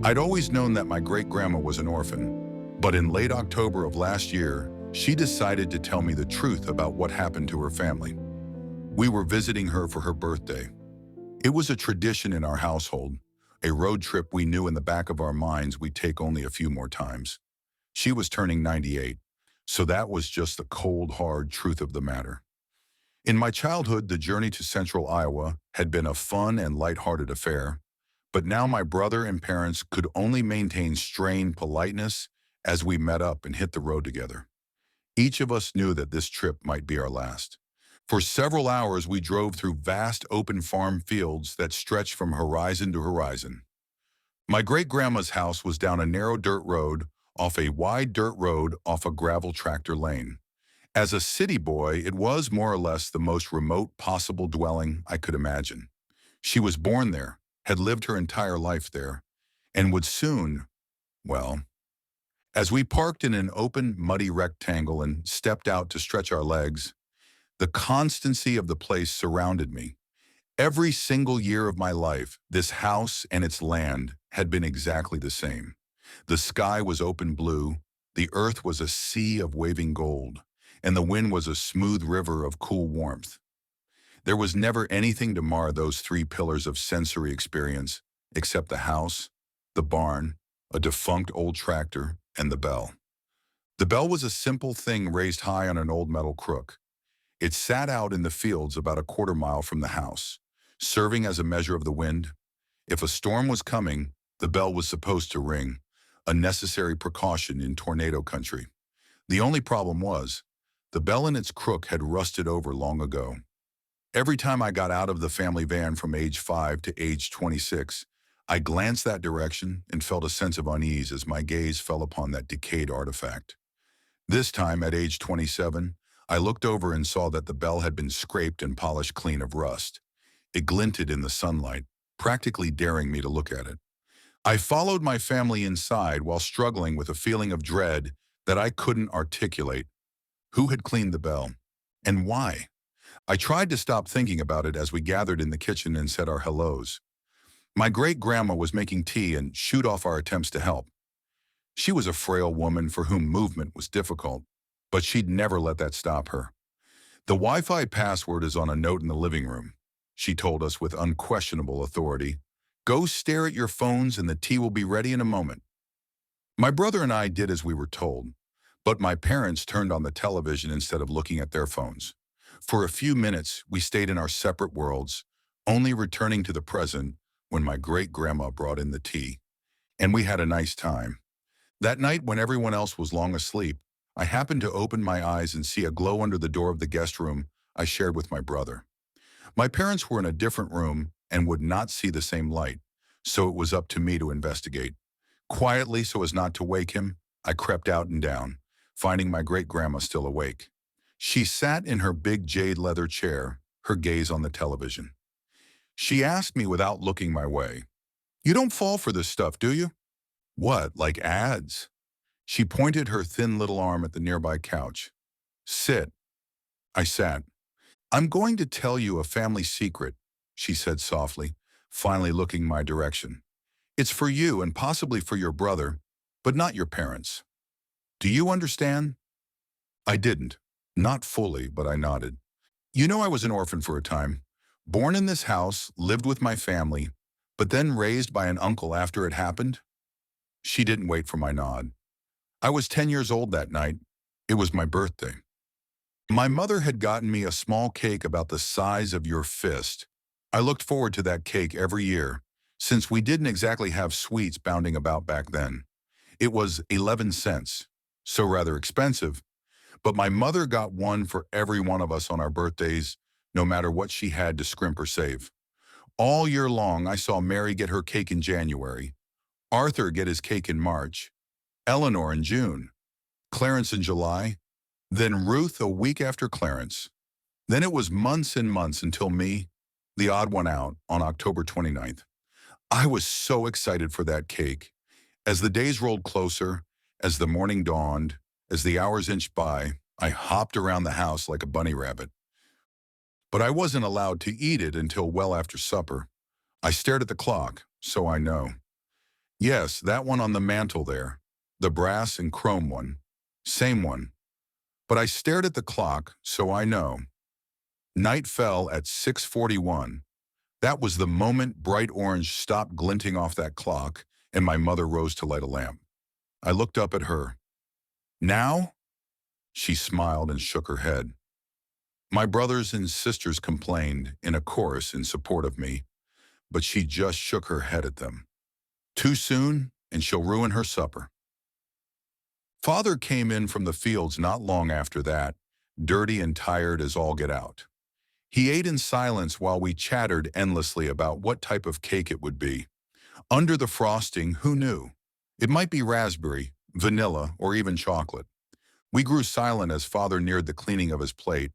I'd always known that my great-grandma was an orphan, but in late October of last year, she decided to tell me the truth about what happened to her family. We were visiting her for her birthday. It was a tradition in our household, a road trip we knew in the back of our minds we'd take only a few more times. She was turning 98, so that was just the cold, hard truth of the matter. In my childhood, the journey to central Iowa had been a fun and lighthearted affair, but now my brother and parents could only maintain strained politeness as we met up and hit the road together. Each of us knew that this trip might be our last. For several hours, we drove through vast open farm fields that stretched from horizon to horizon. My great-grandma's house was down a narrow dirt road off a wide dirt road off a gravel tractor lane. As a city boy, it was more or less the most remote possible dwelling I could imagine. She was born there, had lived her entire life there, and would soon, well, as we parked in an open, muddy rectangle and stepped out to stretch our legs, the constancy of the place surrounded me. Every single year of my life, this house and its land had been exactly the same. The sky was open blue, the earth was a sea of waving gold, and the wind was a smooth river of cool warmth. There was never anything to mar those three pillars of sensory experience, except the house, the barn, a defunct old tractor, and the bell. The bell was a simple thing raised high on an old metal crook. It sat out in the fields about a quarter-mile from the house, serving as a measure of the wind. If a storm was coming, the bell was supposed to ring, a necessary precaution in tornado country. The only problem was, the bell and its crook had rusted over long ago. Every time I got out of the family van from age 5 to age 26, I glanced that direction and felt a sense of unease as my gaze fell upon that decayed artifact. This time, at age 27, I looked over and saw that the bell had been scraped and polished clean of rust. It glinted in the sunlight, practically daring me to look at it. I followed my family inside while struggling with a feeling of dread that I couldn't articulate. Who had cleaned the bell? And why? I tried to stop thinking about it as we gathered in the kitchen and said our hellos. My great-grandma was making tea and shooed off our attempts to help. She was a frail woman for whom movement was difficult, but she'd never let that stop her. The Wi-Fi password is on a note in the living room, she told us with unquestionable authority. Go stare at your phones and the tea will be ready in a moment. My brother and I did as we were told, but my parents turned on the television instead of looking at their phones. For a few minutes, we stayed in our separate worlds, only returning to the present when my great-grandma brought in the tea. And we had a nice time. That night, when everyone else was long asleep, I happened to open my eyes and see a glow under the door of the guest room I shared with my brother. My parents were in a different room and would not see the same light, so it was up to me to investigate. Quietly, so as not to wake him, I crept out and down, finding my great-grandma still awake. She sat in her big jade leather chair, her gaze on the television. She asked me without looking my way, "You don't fall for this stuff, do you?" "What, like ads?" She pointed her thin little arm at the nearby couch. "Sit." I sat. "I'm going to tell you a family secret," she said softly, finally looking my direction. "It's for you and possibly for your brother, but not your parents. Do you understand?" I didn't. Not fully, but I nodded. "You know I was an orphan for a time. Born in this house, lived with my family, but then raised by an uncle after it happened?" She didn't wait for my nod. "I was 10 years old that night. It was my birthday. My mother had gotten me a small cake about the size of your fist. I looked forward to that cake every year, since we didn't exactly have sweets bounding about back then. It was 11 cents, so rather expensive, but my mother got one for every one of us on our birthdays, no matter what she had to scrimp or save. All year long, I saw Mary get her cake in January, Arthur get his cake in March, Eleanor in June, Clarence in July, then Ruth a week after Clarence. Then it was months and months until me, the odd one out, on October 29th. I was so excited for that cake. As the days rolled closer, as the morning dawned, as the hours inched by, I hopped around the house like a bunny rabbit. But I wasn't allowed to eat it until well after supper. I stared at the clock, so I know. Yes, that one on the mantel there. The brass and chrome one. Same one. But I stared at the clock, so I know. Night fell at 6:41. That was the moment bright orange stopped glinting off that clock, and my mother rose to light a lamp. I looked up at her. Now? She smiled and shook her head. My brothers and sisters complained in a chorus in support of me, but she just shook her head at them. Too soon, and she'll ruin her supper. Father came in from the fields not long after that, dirty and tired as all get out. He ate in silence while we chattered endlessly about what type of cake it would be. Under the frosting, who knew? It might be raspberry, vanilla, or even chocolate. We grew silent as Father neared the cleaning of his plate,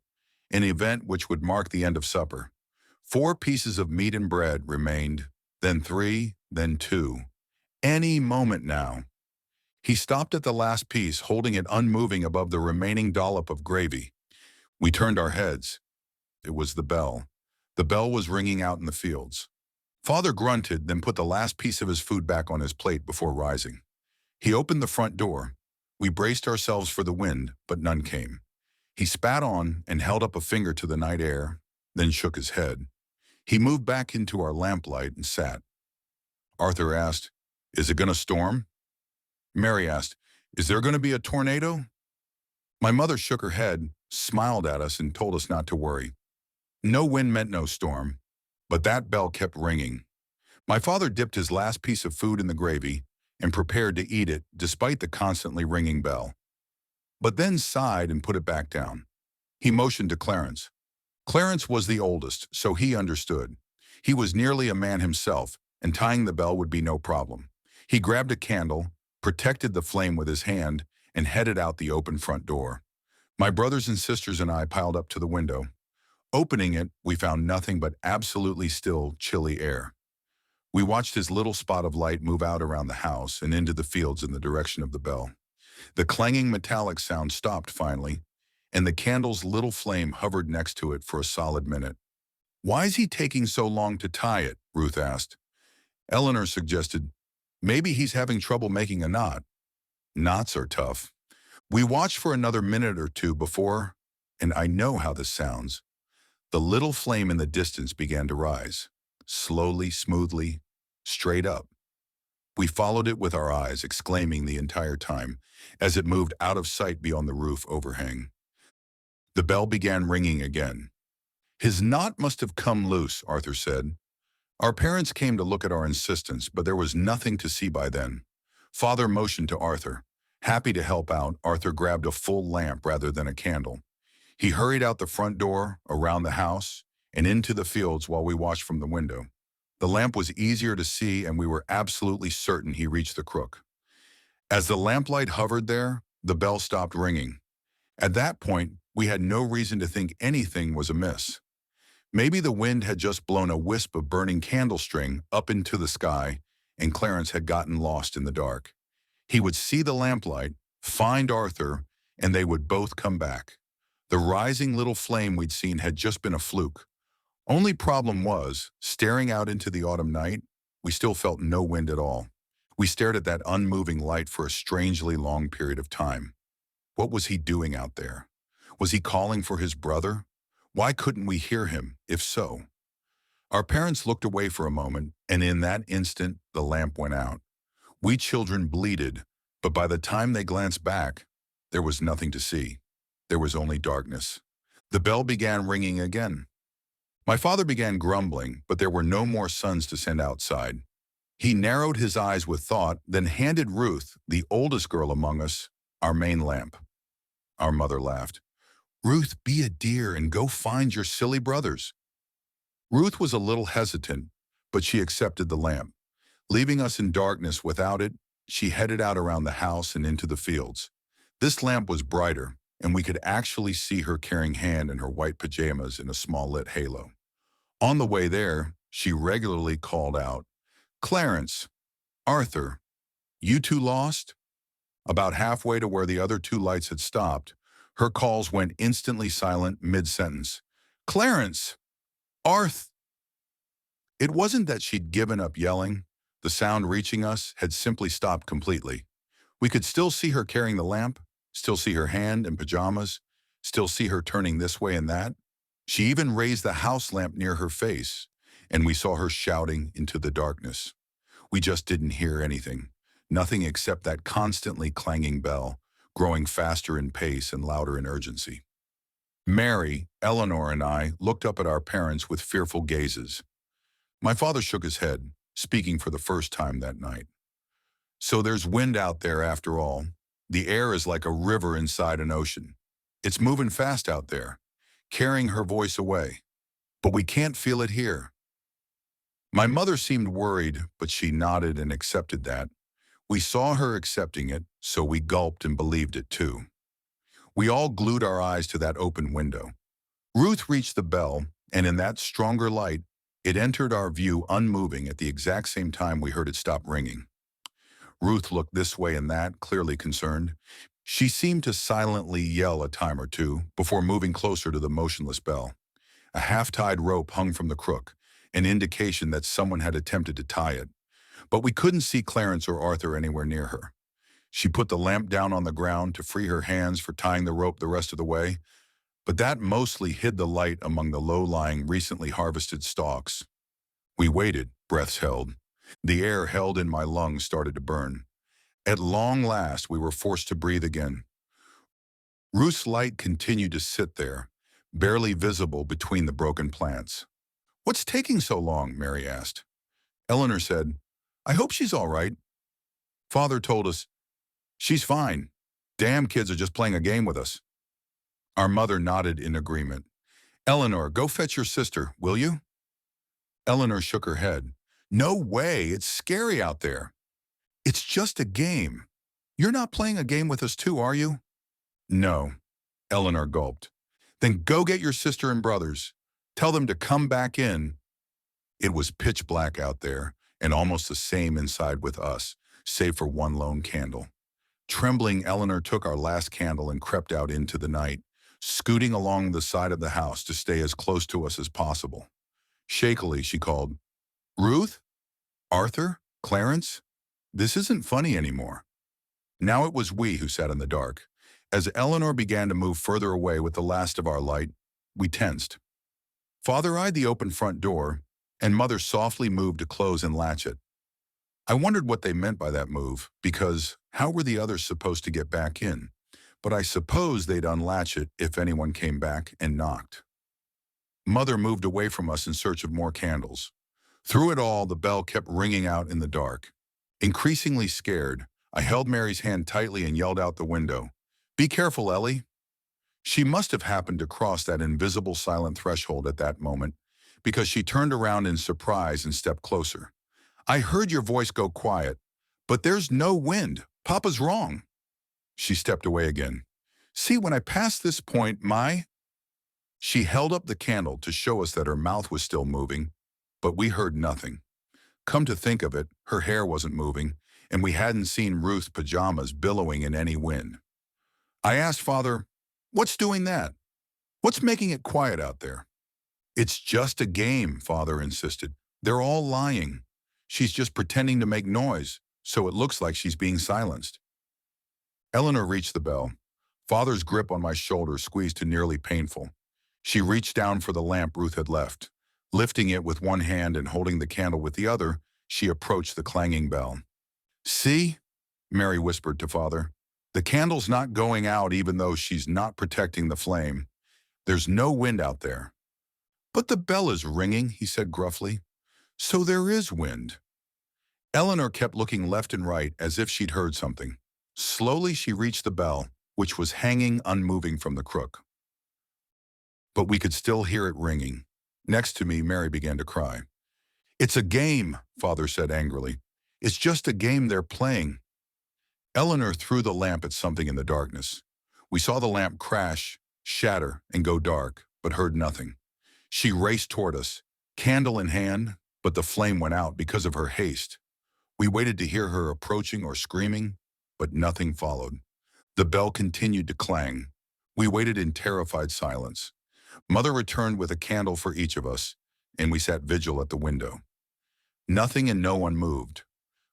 an event which would mark the end of supper. 4 pieces of meat and bread remained, then 3, then 2. Any moment now. He stopped at the last piece, holding it unmoving above the remaining dollop of gravy. We turned our heads. It was the bell. The bell was ringing out in the fields. Father grunted, then put the last piece of his food back on his plate before rising. He opened the front door. We braced ourselves for the wind, but none came. He spat on and held up a finger to the night air, then shook his head. He moved back into our lamplight and sat. Arthur asked, "Is it going to storm?" Mary asked, "Is there going to be a tornado?" My mother shook her head, smiled at us, and told us not to worry. No wind meant no storm, but that bell kept ringing. My father dipped his last piece of food in the gravy and prepared to eat it despite the constantly ringing bell, but then sighed and put it back down. He motioned to Clarence. Clarence was the oldest, so he understood. He was nearly a man himself, and tying the bell would be no problem. He grabbed a candle, protected the flame with his hand, and headed out the open front door. My brothers and sisters and I piled up to the window. Opening it, we found nothing but absolutely still, chilly air. We watched his little spot of light move out around the house and into the fields in the direction of the bell. The clanging metallic sound stopped finally, and the candle's little flame hovered next to it for a solid minute. "Why is he taking so long to tie it?" Ruth asked. Eleanor suggested, "Maybe he's having trouble making a knot." Knots are tough. We watched for another minute or two before, and I know how this sounds. The little flame in the distance began to rise, slowly, smoothly, straight up. We followed it with our eyes, exclaiming the entire time, as it moved out of sight beyond the roof overhang. The bell began ringing again. "His knot must have come loose," Arthur said. Our parents came to look at our insistence, but there was nothing to see by then. Father motioned to Arthur. Happy to help out, Arthur grabbed a full lamp rather than a candle. He hurried out the front door, around the house, and into the fields while we watched from the window. The lamp was easier to see, and we were absolutely certain he reached the crook. As the lamplight hovered there, the bell stopped ringing. At that point, we had no reason to think anything was amiss. Maybe the wind had just blown a wisp of burning candle string up into the sky, and Clarence had gotten lost in the dark. He would see the lamplight, find Arthur, and they would both come back. The rising little flame we'd seen had just been a fluke. Only problem was, staring out into the autumn night, we still felt no wind at all. We stared at that unmoving light for a strangely long period of time. What was he doing out there? Was he calling for his brother? Why couldn't we hear him, if so? Our parents looked away for a moment, and in that instant, the lamp went out. We children bleated, but by the time they glanced back, there was nothing to see. There was only darkness. The bell began ringing again. My father began grumbling, but there were no more sons to send outside. He narrowed his eyes with thought, then handed Ruth, the oldest girl among us, our main lamp. Our mother laughed. "Ruth, be a dear and go find your silly brothers." Ruth was a little hesitant, but she accepted the lamp. Leaving us in darkness without it, she headed out around the house and into the fields. This lamp was brighter, and we could actually see her carrying hand in her white pajamas in a small lit halo. On the way there, she regularly called out, "Clarence, Arthur, you two lost?" About halfway to where the other 2 lights had stopped, her calls went instantly silent mid-sentence. "Clarence! Arth!" It wasn't that she'd given up yelling, The sound reaching us had simply stopped completely. We could still see her carrying the lamp, still see her hand in pajamas, still see her turning this way and that. She even raised the house lamp near her face, and we saw her shouting into the darkness. We just didn't hear anything. Nothing except that constantly clanging bell, growing faster in pace and louder in urgency. Mary, Eleanor, and I looked up at our parents with fearful gazes. My father shook his head, speaking for the first time that night. So there's wind out there after all. The air is like a river inside an ocean. It's moving fast out there, carrying her voice away. But we can't feel it here. My mother seemed worried, but she nodded and accepted that. We saw her accepting it, so we gulped and believed it too. We all glued our eyes to that open window. Ruth reached the bell, and in that stronger light, it entered our view unmoving at the exact same time we heard it stop ringing. Ruth looked this way and that, clearly concerned. She seemed to silently yell a time or two before moving closer to the motionless bell. A half-tied rope hung from the crook, an indication that someone had attempted to tie it. But we couldn't see Clarence or Arthur anywhere near her. She put the lamp down on the ground to free her hands for tying the rope the rest of the way, but that mostly hid the light among the low-lying, recently harvested stalks. We waited, breaths held. The air held in my lungs started to burn. At long last, we were forced to breathe again. Ruth's light continued to sit there, barely visible between the broken plants. "What's taking so long?" Mary asked. Eleanor said, "I hope she's all right." Father told us, "She's fine. Damn kids are just playing a game with us." Our mother nodded in agreement. "Eleanor, go fetch your sister, will you?" Eleanor shook her head. "No way, it's scary out there." "It's just a game. You're not playing a game with us too, are you?" "No," Eleanor gulped. "Then go get your sister and brothers. Tell them to come back in." It was pitch black out there, and almost the same inside with us, save for one lone candle. Trembling, Eleanor took our last candle and crept out into the night, scooting along the side of the house to stay as close to us as possible. Shakily, she called, "Ruth? Arthur? Clarence? This isn't funny anymore." Now it was we who sat in the dark. As Eleanor began to move further away with the last of our light, we tensed. Father eyed the open front door, and Mother softly moved to close and latch it. I wondered what they meant by that move, because how were the others supposed to get back in? But I suppose they'd unlatch it if anyone came back and knocked. Mother moved away from us in search of more candles. Through it all, the bell kept ringing out in the dark. Increasingly scared, I held Mary's hand tightly and yelled out the window, "Be careful, Ellie." She must have happened to cross that invisible silent threshold at that moment, because she turned around in surprise and stepped closer. "I heard your voice go quiet, but there's no wind. Papa's wrong." She stepped away again. "See, when I pass this point, She held up the candle to show us that her mouth was still moving, but we heard nothing. Come to think of it, her hair wasn't moving, and we hadn't seen Ruth's pajamas billowing in any wind. I asked Father, "What's doing that? What's making it quiet out there?" "It's just a game," Father insisted. "They're all lying. She's just pretending to make noise, so it looks like she's being silenced." Eleanor reached the bell. Father's grip on my shoulder squeezed to nearly painful. She reached down for the lamp Ruth had left. Lifting it with one hand and holding the candle with the other, she approached the clanging bell. "See?" Mary whispered to Father. "The candle's not going out even though she's not protecting the flame. There's no wind out there." "But the bell is ringing," he said gruffly. "So there is wind." Eleanor kept looking left and right as if she'd heard something. Slowly she reached the bell, which was hanging unmoving from the crook. But we could still hear it ringing. Next to me, Mary began to cry. "It's a game," Father said angrily. "It's just a game they're playing." Eleanor threw the lamp at something in the darkness. We saw the lamp crash, shatter, and go dark, but heard nothing. She raced toward us, candle in hand, but the flame went out because of her haste. We waited to hear her approaching or screaming, but nothing followed. The bell continued to clang. We waited in terrified silence. Mother returned with a candle for each of us, and we sat vigil at the window. Nothing and no one moved,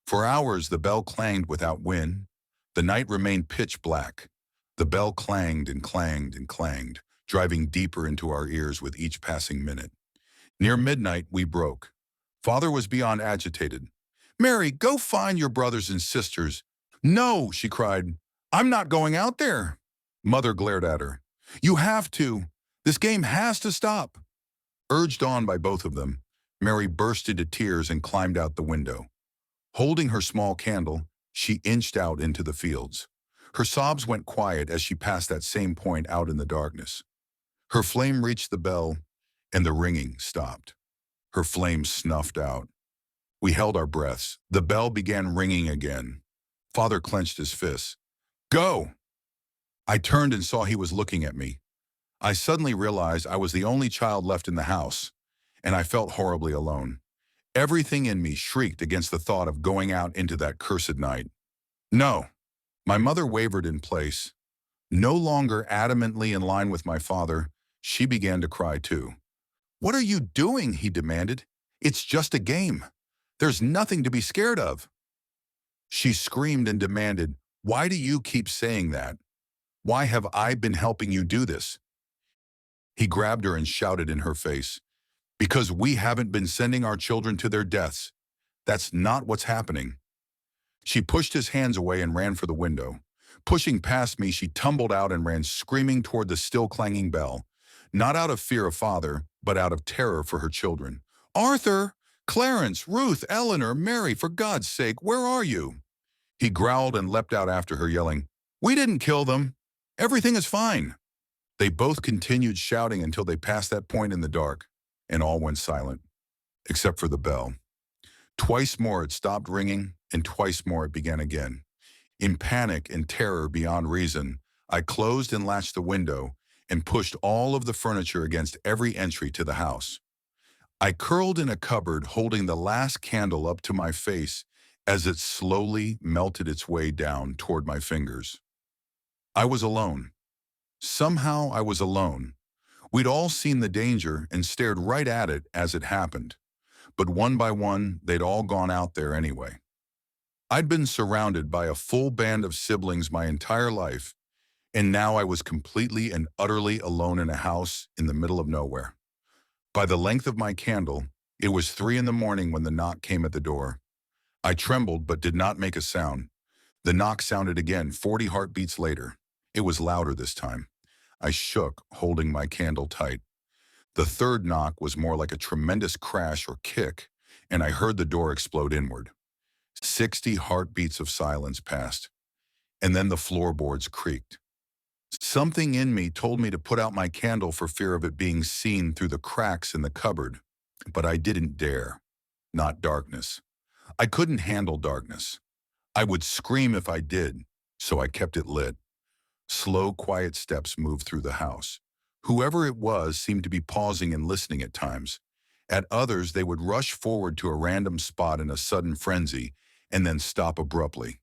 For hours the bell clanged without wind. The night remained pitch black. The bell clanged and clanged and clanged, driving deeper into our ears with each passing minute. Near midnight, we broke. Father was beyond agitated. "Mary, go find your brothers and sisters." "No," she cried. "I'm not going out there." Mother glared at her. "You have to. This game has to stop." Urged on by both of them, Mary burst into tears and climbed out the window. Holding her small candle, she inched out into the fields. Her sobs went quiet as she passed that same point out in the darkness. Her flame reached the bell, and the ringing stopped. Her flame snuffed out. We held our breaths. The bell began ringing again. Father clenched his fists. "Go!" I turned and saw he was looking at me. I suddenly realized I was the only child left in the house, and I felt horribly alone. Everything in me shrieked against the thought of going out into that cursed night. "No." My mother wavered in place. No longer adamantly in line with my father, she began to cry too. "What are you doing?" he demanded. "It's just a game. There's nothing to be scared of." She screamed and demanded, "Why do you keep saying that? Why have I been helping you do this?" He grabbed her and shouted in her face, "Because we haven't been sending our children to their deaths. That's not what's happening." She pushed his hands away and ran for the window. Pushing past me, she tumbled out and ran screaming toward the still clanging bell, not out of fear of father, but out of terror for her children. "Arthur! Clarence! Ruth! Eleanor! Mary! For God's sake, where are you?" He growled and leapt out after her, yelling, "We didn't kill them. Everything is fine." They both continued shouting until they passed that point in the dark, and all went silent, except for the bell. Twice more it stopped ringing, and twice more it began again. In panic and terror beyond reason, I closed and latched the window and pushed all of the furniture against every entry to the house. I curled in a cupboard, holding the last candle up to my face as it slowly melted its way down toward my fingers. I was alone. Somehow I was alone. We'd all seen the danger and stared right at it as it happened. But one by one, they'd all gone out there anyway. I'd been surrounded by a full band of siblings my entire life, and now I was completely and utterly alone in a house in the middle of nowhere. By the length of my candle, it was 3 in the morning when the knock came at the door. I trembled but did not make a sound. The knock sounded again 40 heartbeats later. It was louder this time. I shook, holding my candle tight. The third knock was more like a tremendous crash or kick, and I heard the door explode inward. 60 heartbeats of silence passed, and then the floorboards creaked. Something in me told me to put out my candle for fear of it being seen through the cracks in the cupboard, but I didn't dare. Not darkness. I couldn't handle darkness. I would scream if I did, so I kept it lit. Slow, quiet steps moved through the house. Whoever it was seemed to be pausing and listening at times. At others, they would rush forward to a random spot in a sudden frenzy and then stop abruptly.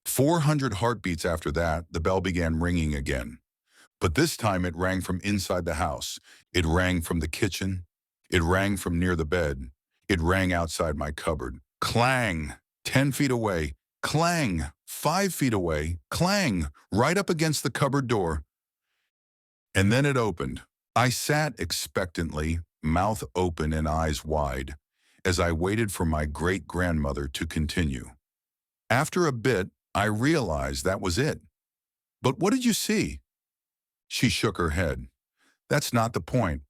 400 heartbeats after that, the bell began ringing again. But this time it rang from inside the house. It rang from the kitchen. It rang from near the bed. It rang outside my cupboard. Clang! 10 feet away. Clang! 5 feet away. Clang! Right up against the cupboard door. And then it opened. I sat expectantly, mouth open and eyes wide, as I waited for my great-grandmother to continue. After a bit, I realized that was it. "But what did you see?" She shook her head. "That's not the point.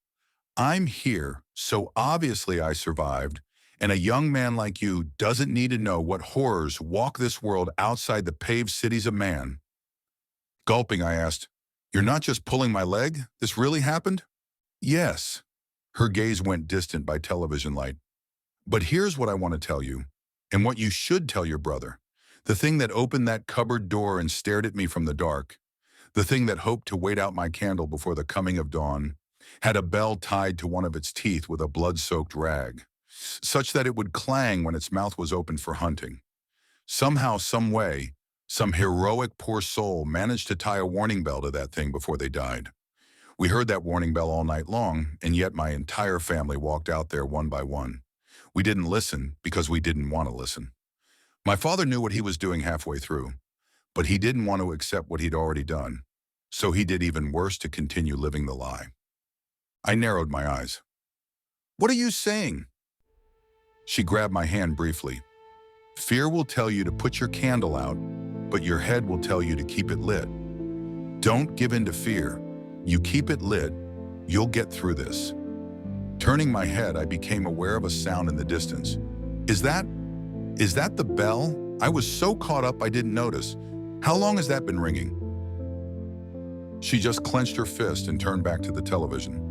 I'm here, so obviously I survived, and a young man like you doesn't need to know what horrors walk this world outside the paved cities of man." Gulping, I asked, "You're not just pulling my leg? This really happened?" "Yes." Her gaze went distant by television light. "But here's what I want to tell you, and what you should tell your brother. The thing that opened that cupboard door and stared at me from the dark, the thing that hoped to wait out my candle before the coming of dawn, had a bell tied to one of its teeth with a blood-soaked rag, such that it would clang when its mouth was opened for hunting. Somehow, some way, some heroic poor soul managed to tie a warning bell to that thing before they died. We heard that warning bell all night long, and yet my entire family walked out there one by one. We didn't listen because we didn't want to listen. My father knew what he was doing halfway through, but he didn't want to accept what he'd already done, so he did even worse to continue living the lie. I narrowed my eyes. "What are you saying?" She grabbed my hand briefly. "Fear will tell you to put your candle out, but your head will tell you to keep it lit. Don't give in to fear. You keep it lit, you'll get through this." Turning my head, I became aware of a sound in the distance. Is that the bell? I was so caught up I didn't notice. How long has that been ringing?" She just clenched her fist and turned back to the television.